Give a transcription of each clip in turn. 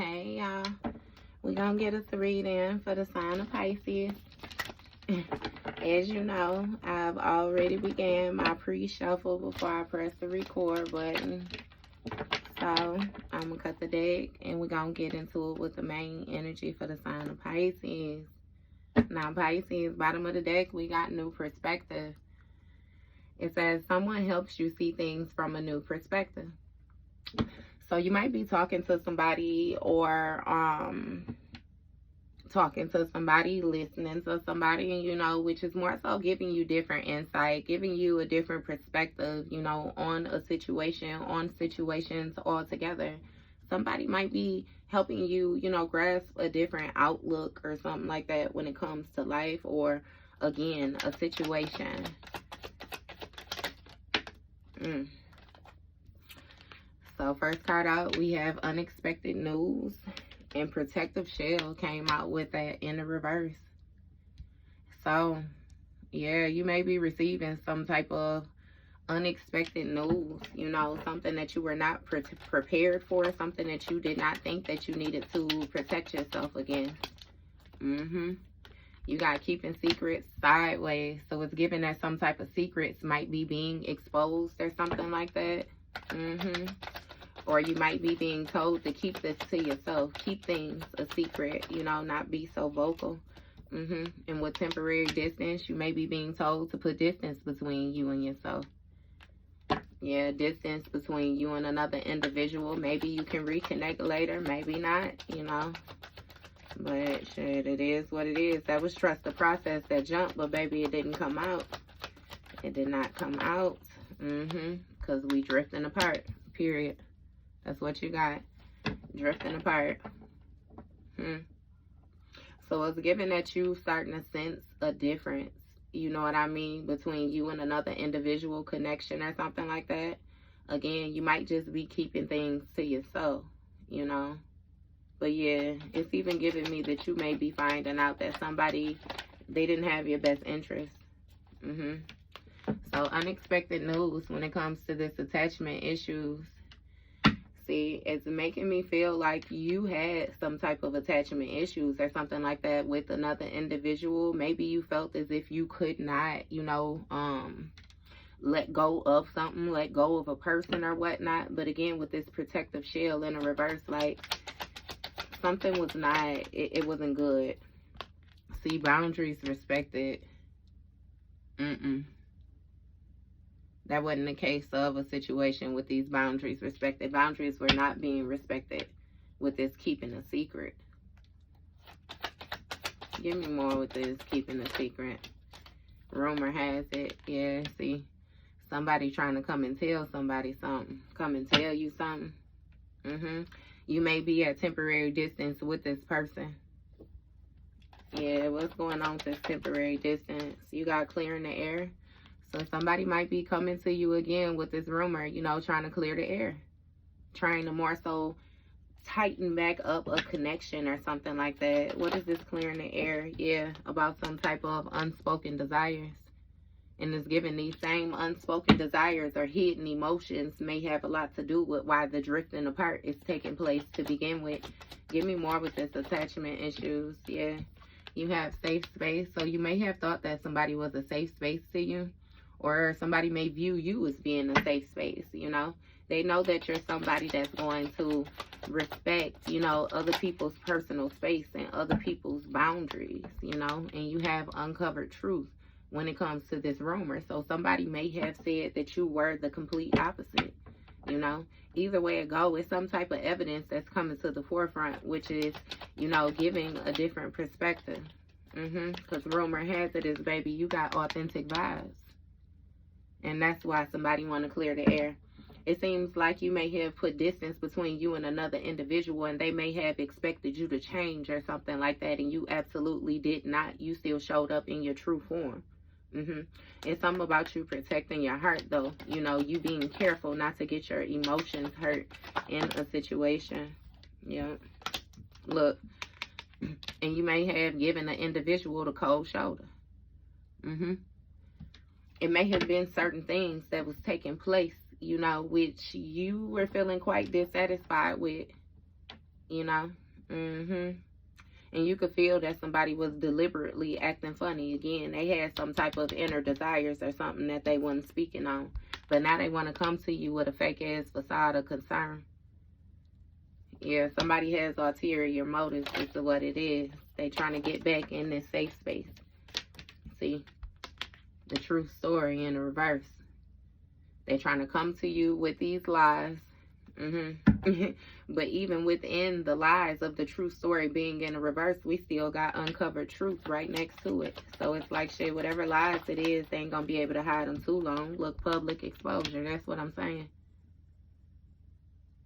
Hey y'all, we're gonna get us a reading for the sign of Pisces. As you know, I've already began my pre-shuffle before I press the record button. So I'm gonna cut the deck and we're gonna get into it with the main energy for the sign of Pisces. Now Pisces, bottom of the deck, we got new perspective. It says someone helps you see things from a new perspective. So you might be talking to somebody or listening to somebody, you know, which is more so giving you different insight, giving you a different perspective, you know, on a situation, on situations altogether. Somebody might be helping you, you know, grasp a different outlook or something like that when it comes to life or, again, a situation. So first card out, we have unexpected news, and protective shell came out with that in the reverse. So yeah, you may be receiving some type of unexpected news, you know, something that you were not prepared for, something that you did not think that you needed to protect yourself against. You got keeping secrets sideways, so it's given that some type of secrets might be being exposed or something like that. Or you might be being told to keep this to yourself, keep things a secret, you know, not be so vocal. And with temporary distance, you may be being told to put distance between you and yourself. Yeah, distance between you and another individual. Maybe you can reconnect later, maybe not, you know. But shit, it is what it is. That was trust the process, that jump, but baby, it didn't come out. It did not come out. Because we drifting apart, period. That's what you got. Drifting apart. So it's given that you starting to sense a difference, you know what I mean, between you and another individual connection or something like that. Again, you might just be keeping things to yourself, you know. But yeah, it's even giving me that you may be finding out that somebody, they didn't have your best interest. So unexpected news when it comes to this attachment issues. See, it's making me feel like you had some type of attachment issues or something like that with another individual. Maybe you felt as if you could not, you know, let go of something, let go of a person or whatnot. But again, with this protective shell in a reverse, like something was not, it wasn't good. See, boundaries respected. That wasn't the case of a situation with these boundaries respected. Boundaries were not being respected with this keeping a secret. Give me more with this keeping a secret. Rumor has it. Yeah, see, somebody trying to come and tell somebody something. Come and tell you something. You may be at temporary distance with this person. Yeah, what's going on with this temporary distance? You got clearing the air. So somebody might be coming to you again with this rumor, you know, trying to clear the air. Trying to more so tighten back up a connection or something like that. What is this clearing the air? Yeah, about some type of unspoken desires. And it's given these same unspoken desires or hidden emotions may have a lot to do with why the drifting apart is taking place to begin with. Give me more with this attachment issues. Yeah, you have safe space. So you may have thought that somebody was a safe space to you. Or somebody may view you as being a safe space, you know. They know that you're somebody that's going to respect, you know, other people's personal space and other people's boundaries, you know. And you have uncovered truth when it comes to this rumor. So somebody may have said that you were the complete opposite, you know. Either way it go, it's some type of evidence that's coming to the forefront, which is, you know, giving a different perspective. Because rumor has it is, baby, you got authentic vibes. And that's why somebody want to clear the air. It seems like you may have put distance between you and another individual, and they may have expected you to change or something like that, and you absolutely did not. You still showed up in your true form. It's something about you protecting your heart, though. You know, you being careful not to get your emotions hurt in a situation. Yeah. Look. And you may have given an individual the cold shoulder. It may have been certain things that was taking place, you know, which you were feeling quite dissatisfied with. you know. And you could feel that somebody was deliberately acting funny. Again, they had some type of inner desires or something that they wasn't speaking on. But now they want to come to you with a fake-ass facade of concern. Yeah, somebody has ulterior motives. This is what it is. They trying to get back in this safe space. See? The true story in the reverse. They're trying to come to you with these lies. But even within the lies of the true story being in the reverse, we still got uncovered truth right next to it. So it's like, shit, whatever lies it is, they ain't gonna be able to hide them too long. Look, public exposure, that's what I'm saying.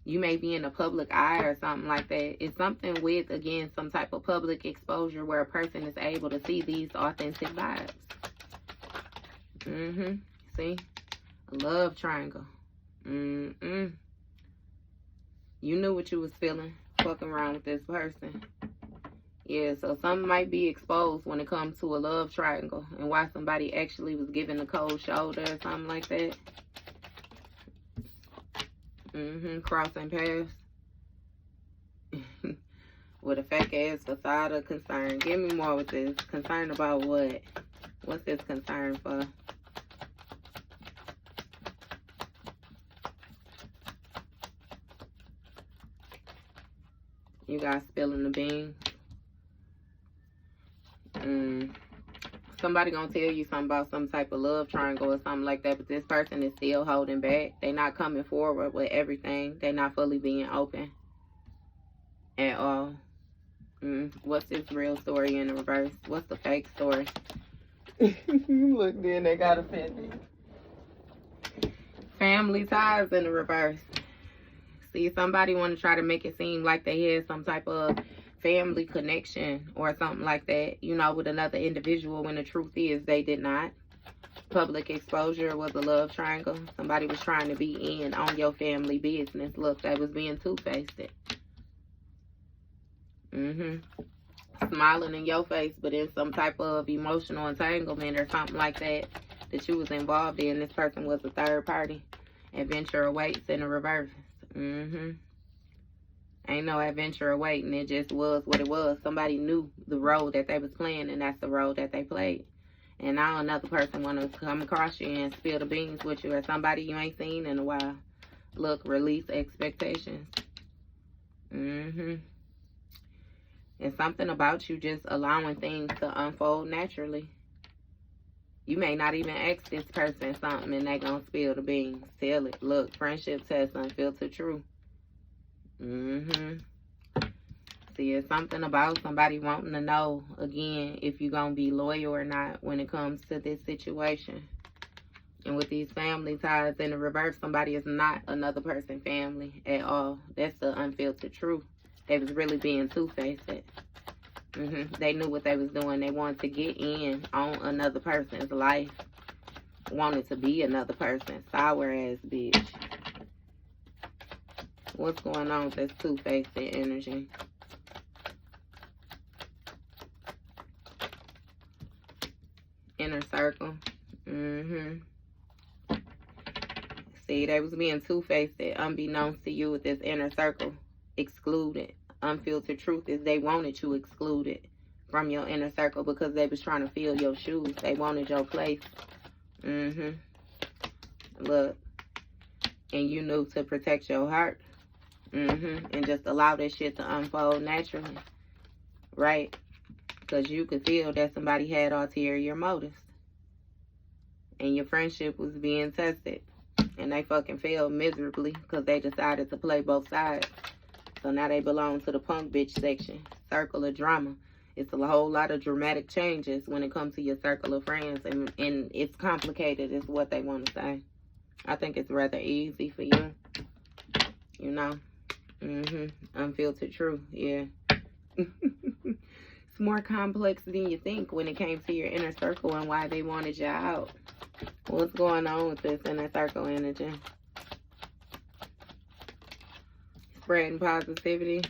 You may be in a public eye or something like that. It's something with, again, some type of public exposure where a person is able to see these authentic vibes. See? A love triangle. You knew what you was feeling, fucking around with this person. Yeah, so something might be exposed when it comes to a love triangle and why somebody actually was giving a cold shoulder or something like that. Crossing paths. With a fake-ass facade of concern. Give me more with this. Concern about what? What's this concern for? You guys spilling the beans. Somebody gonna tell you something about some type of love triangle or something like that, but this person is still holding back. They not coming forward with everything. They not fully being open at all. What's this real story in the reverse? What's the fake story? Look, then they got offended. Family ties in the reverse. See, somebody want to try to make it seem like they had some type of family connection or something like that, you know, with another individual, when the truth is they did not. Public exposure was a love triangle. Somebody was trying to be in on your family business. Look, they was being two-faced. Smiling in your face, but in some type of emotional entanglement or something like that that you was involved in. This person was a third party. Adventure awaits in the reverse. Ain't no adventure awaiting. It just was what it was. Somebody knew the role that they was playing, and that's the role that they played. And now another person want to come across you and spill the beans with you, or somebody you ain't seen in a while. Look, release expectations. And something about you just allowing things to unfold naturally. You may not even ask this person something and they gonna spill the beans. Tell it. Look, friendship test unfiltered truth. See, it's something about somebody wanting to know, again, if you're gonna be loyal or not when it comes to this situation. And with these family ties in the reverse, somebody is not another person's family at all. That's the unfiltered truth. They was really being two-faced. They knew what they was doing. They wanted to get in on another person's life. Wanted to be another person. Sour ass bitch. What's going on with this two-faced energy? Inner circle. See, they was being two-faced, unbeknownst to you with this inner circle. Excluded. Unfiltered truth is they wanted you excluded from your inner circle because they was trying to fill your shoes. They wanted your place. Look. And you knew to protect your heart. And just allow that shit to unfold naturally. Right? Because you could feel that somebody had ulterior motives. And your friendship was being tested. And they fucking failed miserably because they decided to play both sides. So now they belong to the punk bitch section. Circle of drama. It's a whole lot of dramatic changes when it comes to your circle of friends. And it's complicated is what they want to say. I think it's rather easy for you. You know? Unfiltered truth. Yeah. It's more complex than you think when it came to your inner circle and why they wanted you out. What's going on with this inner circle energy? Spreading positivity.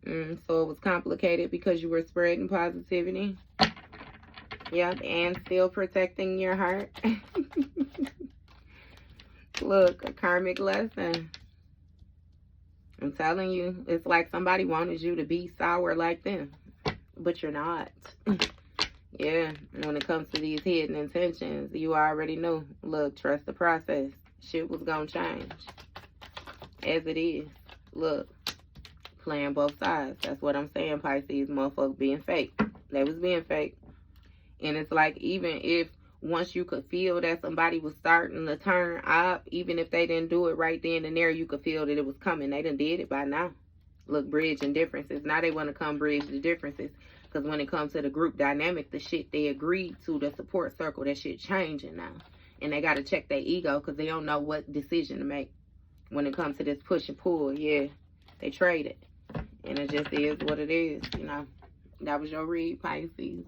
So it was complicated because you were spreading positivity. Yep, and still protecting your heart. Look, a karmic lesson. I'm telling you, it's like somebody wanted you to be sour like them, but you're not. Yeah, when it comes to these hidden intentions, you already know. Look, trust the process. Shit was gonna change. As it is. Look, playing both sides. That's what I'm saying, Pisces. Motherfuckers being fake. They was being fake. And it's like, even if once you could feel that somebody was starting to turn up, even if they didn't do it right then and there, you could feel that it was coming. They done did it by now. Look, bridging differences. Now they want to come bridge the differences. Because when it comes to the group dynamic, the shit they agreed to, the support circle, that shit changing now. And they got to check their ego because they don't know what decision to make. When it comes to this push and pull, yeah, they traded. And it just is what it is, you know. That was your read, Pisces.